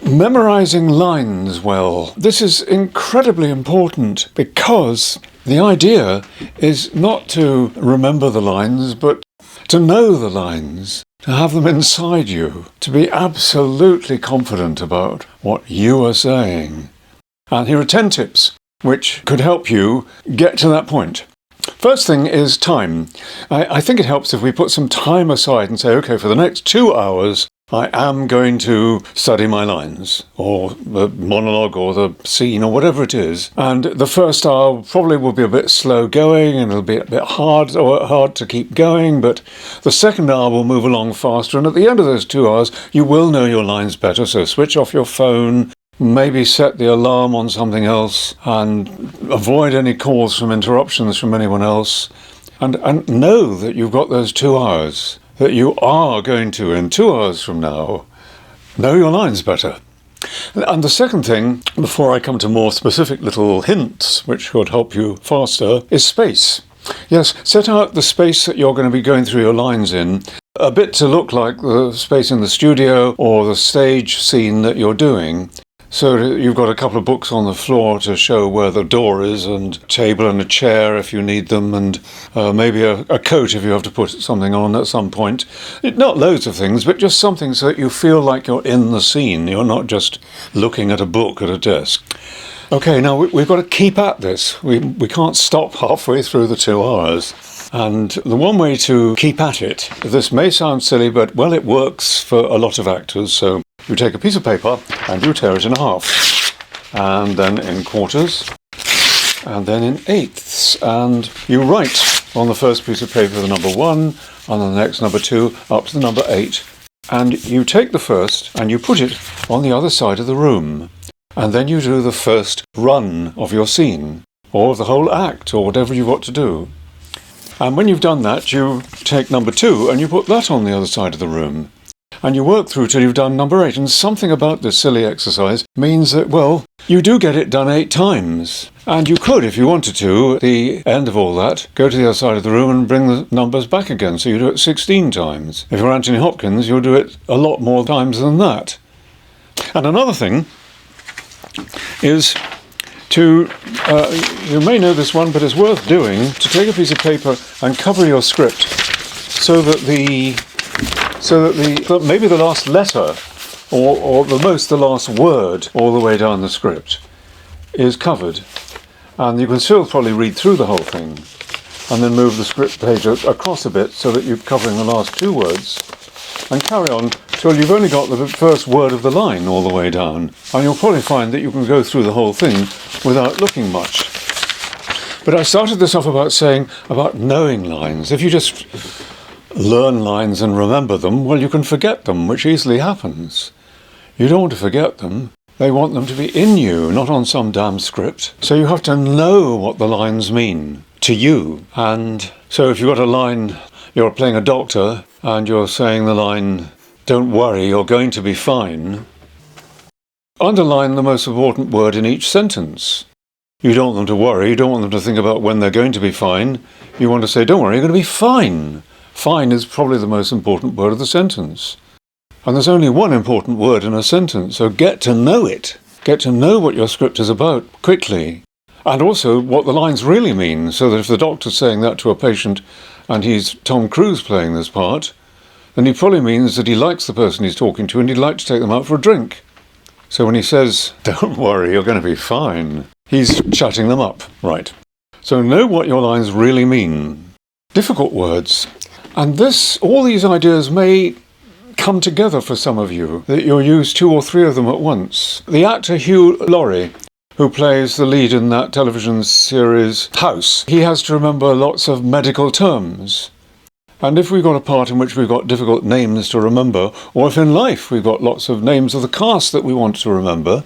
Memorizing lines well. This is incredibly important because the idea is not to remember the lines, but to know the lines, to have them inside you, to be absolutely confident about what you are saying. And here are 10 tips which could help you get to that point. First thing is time. I think it helps if we put some time aside and say, okay, for the next 2 hours, I am going to study my lines, or the monologue, or the scene, or whatever it is. And the first hour probably will be a bit slow going, and it'll be a bit hard to keep going, but the second hour will move along faster, and at the end of those 2 hours, you will know your lines better, so switch off your phone, maybe set the alarm on something else, and avoid any calls from interruptions from anyone else, and know that you've got those 2 hours, that you are going to, in 2 hours from now, know your lines better. And the second thing, before I come to more specific little hints which could help you faster, is space. Yes, set out the space that you're going to be going through your lines in, a bit to look like the space in the studio or the stage scene that you're doing. So you've got a couple of books on the floor to show where the door is, and a table and a chair if you need them, and maybe a coat if you have to put something on at some point. Not loads of things, but just something so that you feel like you're in the scene. You're not just looking at a book at a desk. Okay, now we've got to keep at this. We can't stop halfway through the 2 hours. And the one way to keep at it, this may sound silly, but well, it works for a lot of actors. So you take a piece of paper and you tear it in half, and then in quarters, and then in eighths, and you write on the first piece of paper the number 1, on the next number 2, up to the number 8, and you take the first and you put it on the other side of the room, and then you do the first run of your scene, or of the whole act, or whatever you've got to do. And when you've done that, you take number 2 and you put that on the other side of the room. And you work through till you've done number 8. And something about this silly exercise means that, well, you do get it done 8 times. And you could, if you wanted to, at the end of all that, go to the other side of the room and bring the numbers back again. So you do it 16 times. If you're Anthony Hopkins, you'll do it a lot more times than that. And another thing is to, you may know this one, but it's worth doing, to take a piece of paper and cover your script so that maybe the last letter, or the last word all the way down the script is covered. And you can still probably read through the whole thing and then move the script page across a bit so that you're covering the last 2 words, and carry on till you've only got the first word of the line all the way down. And you'll probably find that you can go through the whole thing without looking much. But I started this off about knowing lines. If you just learn lines and remember them, well, you can forget them, which easily happens. You don't want to forget them. They want them to be in you, not on some damn script. So you have to know what the lines mean to you. And so if you've got a line, you're playing a doctor, and you're saying the line, "Don't worry, you're going to be fine," underline the most important word in each sentence. You don't want them to worry, you don't want them to think about when they're going to be fine. You want to say, "Don't worry, you're going to be fine." Fine is probably the most important word of the sentence. And there's only one important word in a sentence, so get to know it. Get to know what your script is about quickly. And also what the lines really mean, so that if the doctor's saying that to a patient and he's Tom Cruise playing this part, then he probably means that he likes the person he's talking to and he'd like to take them out for a drink. So when he says, "Don't worry, you're going to be fine," he's chatting them up, right? So know what your lines really mean. Difficult words. And all these ideas may come together for some of you, that you'll use 2 or 3 of them at once. The actor Hugh Laurie, who plays the lead in that television series House, he has to remember lots of medical terms. And if we've got a part in which we've got difficult names to remember, or if in life we've got lots of names of the cast that we want to remember,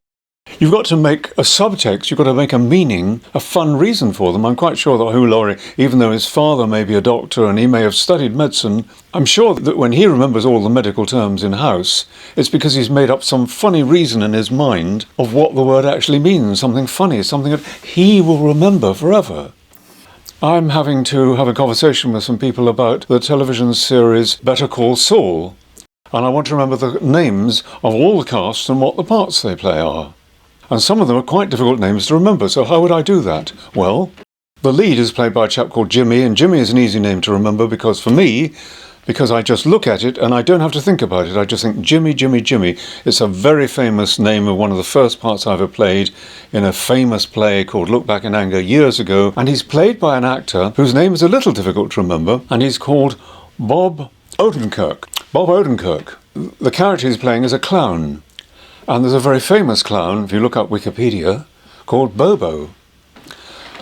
you've got to make a subtext, you've got to make a meaning, a fun reason for them. I'm quite sure that Hugh Laurie, even though his father may be a doctor and he may have studied medicine, I'm sure that when he remembers all the medical terms in House, it's because he's made up some funny reason in his mind of what the word actually means, something funny, something that he will remember forever. I'm having to have a conversation with some people about the television series Better Call Saul. and I want to remember the names of all the casts and what the parts they play are. And some of them are quite difficult names to remember, so how would I do that? Well, the lead is played by a chap called Jimmy, and Jimmy is an easy name to remember because for me, because I just look at it and I don't have to think about it. I just think Jimmy, Jimmy, Jimmy. It's a very famous name of one of the first parts I ever played in a famous play called Look Back in Anger years ago. And he's played by an actor whose name is a little difficult to remember, and he's called Bob Odenkirk. Bob Odenkirk. The character he's playing is a clown. And there's a very famous clown, if you look up Wikipedia, called Bobo.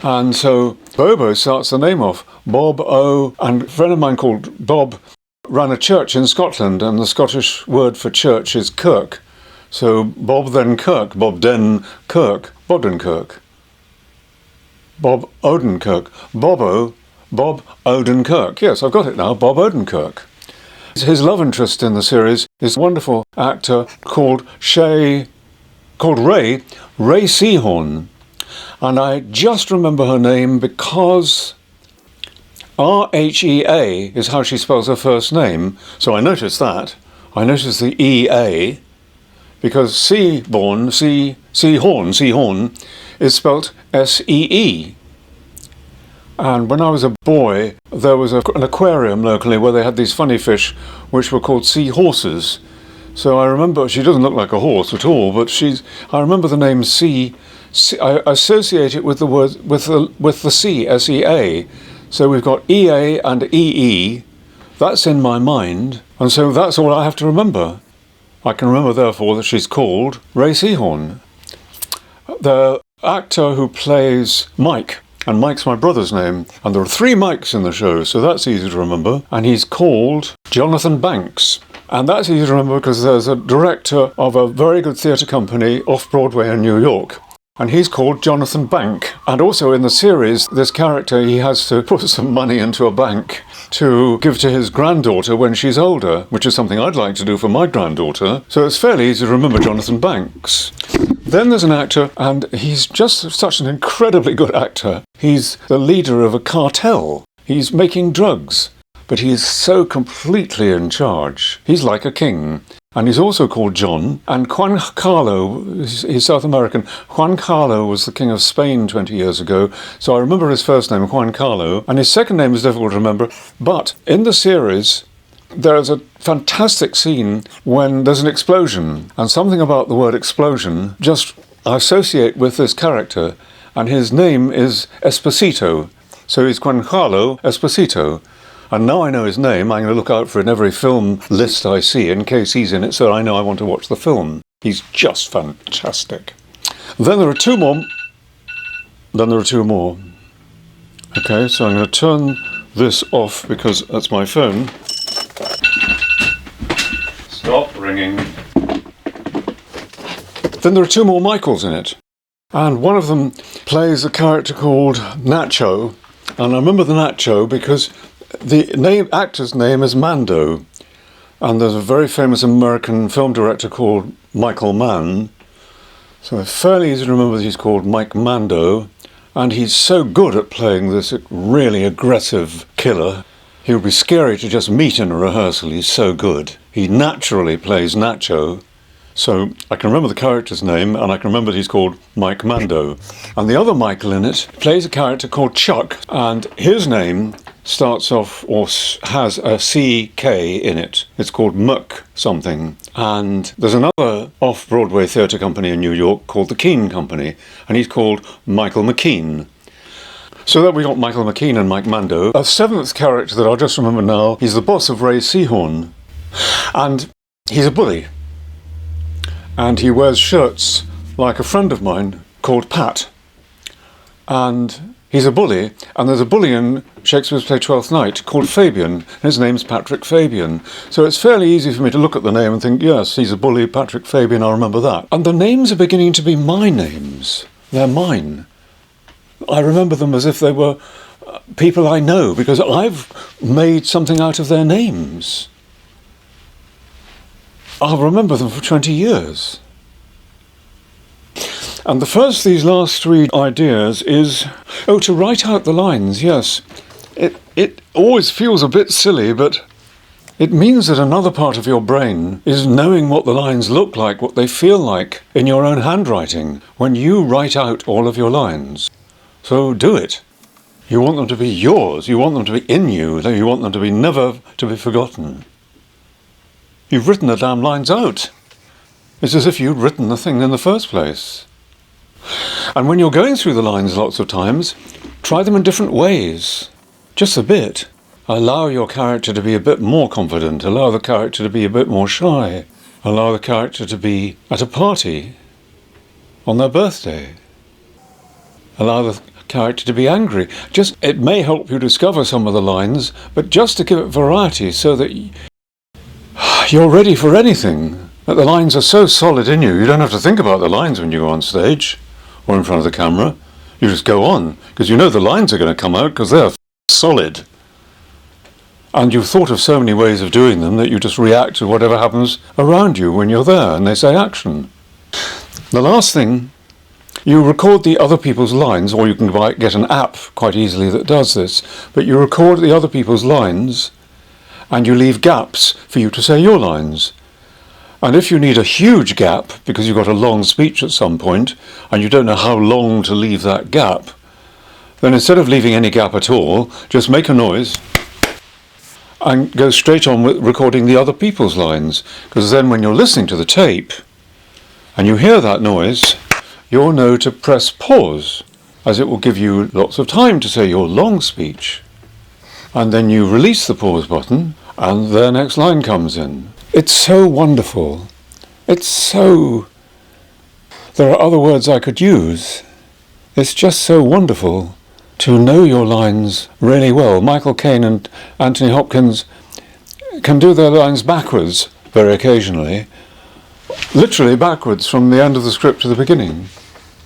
And so Bobo starts the name off, Bob O. And a friend of mine called Bob ran a church in Scotland, and the Scottish word for church is kirk. So Bob then Kirk, Bob Den Kirk, Bodenkirk. Bob Odenkirk, Bob Odenkirk. Yes, I've got it now, Bob Odenkirk. His love interest in the series is a wonderful actor called Ray Seahorn. And I just remember her name because R-H-E-A is how she spells her first name. So I noticed that. I noticed the E-A because Seahorn is spelt S-E-E. And when I was a boy, there was an aquarium locally where they had these funny fish which were called seahorses. So I remember, she doesn't look like a horse at all, but I remember the name I associate it with the word, with the C, S-E-A. So we've got E-A and E-E. That's in my mind. And so that's all I have to remember. I can remember, therefore, that she's called Ray Seahorn. The actor who plays Mike, and Mike's my brother's name, and there are 3 Mikes in the show, so that's easy to remember, and he's called Jonathan Banks. And that's easy to remember because there's a director of a very good theatre company off-Broadway in New York, and he's called Jonathan Bank. And also in the series, this character, he has to put some money into a bank to give to his granddaughter when she's older, which is something I'd like to do for my granddaughter. So it's fairly easy to remember Jonathan Banks. Then there's an actor, and he's just such an incredibly good actor. He's the leader of a cartel. He's making drugs, but he's so completely in charge. He's like a king. And he's also called John. And Juan Carlo, he's South American. Juan Carlo was the king of Spain 20 years ago. So I remember his first name, Juan Carlo. And his second name is difficult to remember. But in the series, there is a fantastic scene when there's an explosion. And something about the word explosion just I associate with this character. And his name is Esposito. So he's Juan Carlo Esposito. And now I know his name, I'm going to look out for it in every film list I see in case he's in it, so I know I want to watch the film. He's just fantastic. Then there are 2 more. Okay, so I'm going to turn this off because that's my phone. Stop ringing. Then there are 2 more Michaels in it. And one of them plays a character called Nacho. And I remember the Nacho because the actor's name is Mando, and there's a very famous American film director called Michael Mann, so it's fairly easy to remember that he's called Mike Mando, and he's so good at playing this really aggressive killer. He would be scary to just meet in a rehearsal, he's so good. He naturally plays Nacho, so I can remember the character's name, and I can remember that he's called Mike Mando. And the other Michael in it plays a character called Chuck, and his name starts off or has a C-K in it. It's called Muck something. And there's another off-Broadway theatre company in New York called the Keane Company, and he's called Michael McKean. So that we got Michael McKean and Mike Mando. A 7th character that I'll just remember now, he's the boss of Ray Seahorn. And he's a bully. And he wears shirts like a friend of mine called Pat. And he's a bully, and there's a bully in Shakespeare's play Twelfth Night called Fabian. His name's Patrick Fabian. So it's fairly easy for me to look at the name and think, yes, he's a bully, Patrick Fabian, I remember that. And the names are beginning to be my names. They're mine. I remember them as if they were people I know, because I've made something out of their names. I'll remember them for 20 years. And the first of these last 3 ideas is, to write out the lines, yes. It always feels a bit silly, but It means that another part of your brain is knowing what the lines look like, what they feel like in your own handwriting when you write out all of your lines. So do it. You want them to be yours. You want them to be in you. You want them to be never to be forgotten. You've written the damn lines out. It's as if you'd written the thing in the first place. And when you're going through the lines lots of times, try them in different ways. Just a bit. Allow your character to be a bit more confident. Allow the character to be a bit more shy. Allow the character to be at a party on their birthday. Allow the character to be angry. It may help you discover some of the lines, but just to give it variety so that you're ready for anything. That the lines are so solid in you, you don't have to think about the lines when you go on stage or in front of the camera. You just go on, because you know the lines are going to come out because they're solid. And you've thought of so many ways of doing them that you just react to whatever happens around you when you're there and they say action. The last thing, you record the other people's lines, or you can get an app quite easily that does this, but you record the other people's lines and you leave gaps for you to say your lines. And if you need a huge gap because you've got a long speech at some point and you don't know how long to leave that gap, then instead of leaving any gap at all, just make a noise and go straight on with recording the other people's lines, because then when you're listening to the tape and you hear that noise, you'll know to press pause, as it will give you lots of time to say your long speech. And then you release the pause button and the next line comes in. It's so wonderful. There are other words I could use. It's just so wonderful to know your lines really well. Michael Caine and Anthony Hopkins can do their lines backwards very occasionally, literally backwards from the end of the script to the beginning.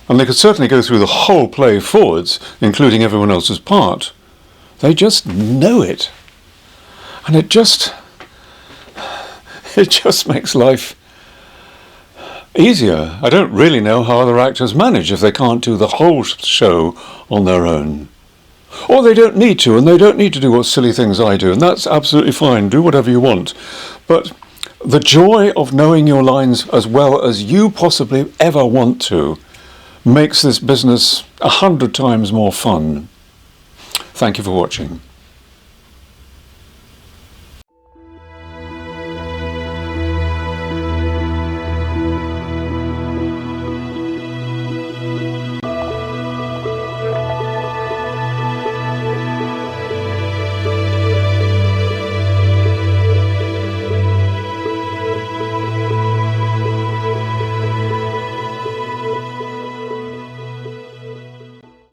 And they could certainly go through the whole play forwards, including everyone else's part. They just know it. And it just makes life easier. I don't really know how other actors manage if they can't do the whole show on their own. Or they don't need to, and they don't need to do what silly things I do, and that's absolutely fine. Do whatever you want. But the joy of knowing your lines as well as you possibly ever want to makes this business 100 times more fun. Thank you for watching.